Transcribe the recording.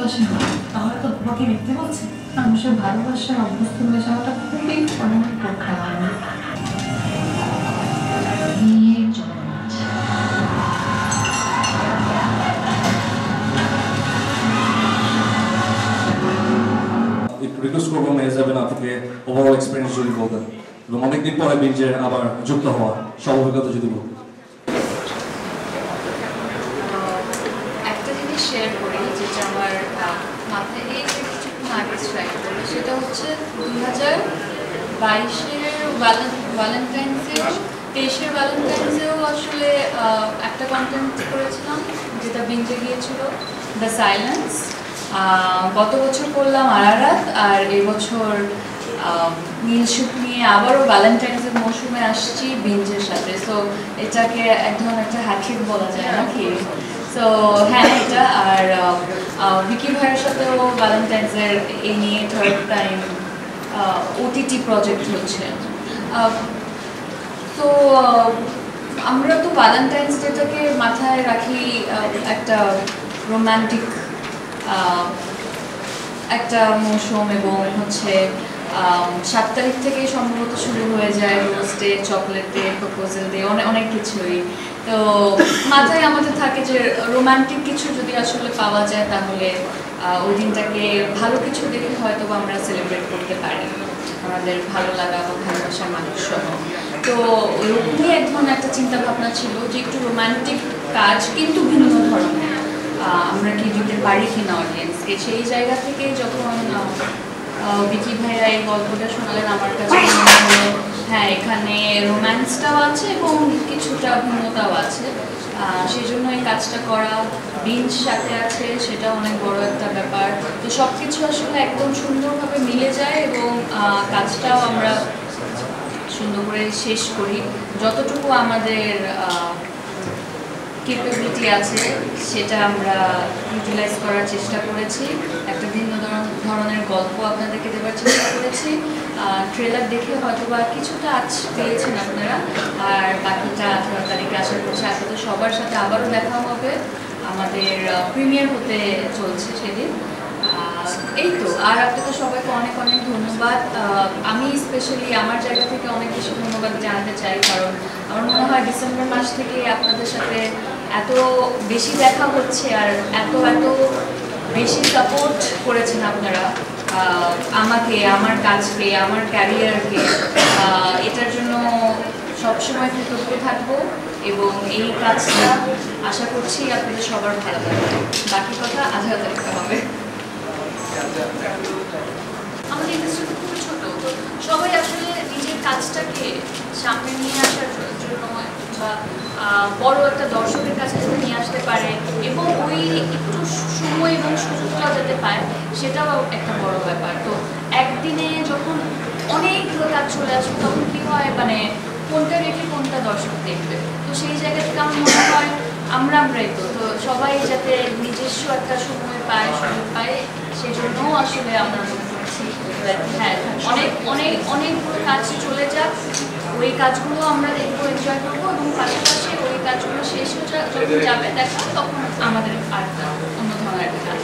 ভালোবাসেন না, তাহলে তো তোমাকে মিথ্যে বলছে। মানুষের ভালোবাসার অভ্যস্ত হয়ে যাওয়াটা খুবই অনেক খারাপ। বিয়ের জন্য রিকোয়েস্ট করবো মেহজাবিন আপুকে ওভারঅল এক্সপিরিয়েন্স যদি বলতেন এবং অনেকদিন পরে বিঞ্জে আবার যুক্ত হওয়া স্বাভাবিকতা যদি বলতেন। একটা জিনিস শেয়ার করি যেটা আমার মাথায় এই কিছুক্ষণ আগে স্ট্রাইক করলো, সেটা হচ্ছে 2022-এর ভ্যালেন্টাইন্সেও 23-এর ভ্যালেন্টাইন্সেও আসলে একটা কন্টেন্ট করেছিলাম যেটা বিঞ্জে গিয়েছিল, দ্য সাইলেন্স। গত বছর করলাম আরারাত, আর এবছর নীলসুখ নিয়ে আবারও ভ্যালেন্টাইন্সের মৌসুমে আসছি বিঞ্জের সাথে। সো এটাকে এক ধরনের একটা হ্যাট্রিক বলা যায় নাকি? সো হ্যাঁ, এটা আর ভিকি ভাইয়ের সাথেও ভ্যালেন্টাইন্সের এই নিয়ে থার্ড টাইম ওটিটি প্রজেক্ট হচ্ছে। তো আমরা তো ভ্যালেন্টাইন্স ডেটাকে মাথায় রাখি একটা রোম্যান্টিক একটা মৌসুম, এবং হচ্ছে 7 তারিখ থেকেই সম্ভবত শুরু হয়ে যায় rose day, chocolate day, proposal day, অনেক কিছুই। তো মাথায় আমাদের থাকে যে রোমান্টিক কিছু যদি আসলে পাওয়া যায় তাহলে ওই দিনটাকে ভালো কিছু দেখে হয়তো আমরা সেলিব্রেট করতে পারি আমাদের ভালো লাগা বা ভালোবাসার মানুষ সহ। তো ওইরকমই এক ধরনের একটা চিন্তা ভাবনা ছিল যে একটু রোমান্টিক কাজ কিন্তু ভিন্ন ধরনের আমরা কি দিতে পারি কিনা অডিয়েন্সকে। সেই জায়গা থেকে যখন ভিকি ভাইয়া এই গল্পটা শোনালেন, আমার কাছে মনে হলো হ্যাঁ, এখানে রোম্যান্সটাও আছে এবং কিছুটা ভিন্নতাও আছে। সেই জন্য এই কাজটা করা, বিঞ্জ সাথে আছে, সেটা অনেক বড় একটা ব্যাপার। তো সব কিছু আসলে একদম সুন্দরভাবে মিলে যায় এবং কাজটাও আমরা সুন্দর করে শেষ করি। যতটুকু আমাদের ক্যাপাবিলিটি আছে সেটা আমরা ইউটিলাইজ করার চেষ্টা করেছি। একটা ভিন্ন ধরনের গল্প আপনাদেরকে দেওয়ার চেষ্টা করেছি। ট্রেলার দেখে হয়তো বা কিছুটা আজ পেয়েছেন আপনারা, আর বাকিটা 18 তারিখে আশা করছি আপনাদের সবার সাথে আবারও দেখা হবে। আমাদের প্রিমিয়ার হতে চলছে সেদিন। এই তো, আর আপনাদের সবাইকে অনেক অনেক ধন্যবাদ। আমি স্পেশালি আমার জায়গা থেকে অনেক বেশি ধন্যবাদ জানাতে চাই, কারণ আমার মনে হয় ডিসেম্বর মাস থেকে আপনাদের সাথে এত বেশি দেখা হচ্ছে আর এত বেশি সাপোর্ট করেছেন আপনারা আমাকে, আমার কাজকে, আমার ক্যারিয়ারকে। এটার জন্য সবসময় কৃতজ্ঞ থাকবো এবং এই কাজটা আশা করছি আপনাদের সবার ভালো লাগবে। বাকি কথা 18 তারিখে হবে। আমাদের ইন্ডাস্ট্রি খুব ছোট, তো সবাই আসলে নিজের কাজটাকে সামনে নিয়ে আসার জন্য বা বড় একটা দর্শকের কাছে যাতে নিয়ে আসতে পারে এবং ওই একটু সময় এবং সুযোগটা যাতে পায়, সেটাও একটা বড় ব্যাপার। তো একদিনে যখন অনেকগুলো কাজ চলে আসবে তখন কী হয়, মানে কোনটা রেখে কোনটা দর্শক দেখবে। তো সেই জায়গা থেকে আমার মনে হয় আমরাই তো সবাই যাতে নিজস্ব একটা সময় পায়, সুযোগ পায়, সেই জন্যও আসলে আমরা মনে করছি হ্যাঁ অনেকগুলো কাজ চলে যাক, ওই কাজগুলো আমরা দেখবো, এনজয় করবো, এবং পাশাপাশি ওই কাজগুলো শেষ হয়ে যখন যাবে দেখা তখন আমাদের আর অন্য ধরনের একটা কাজ।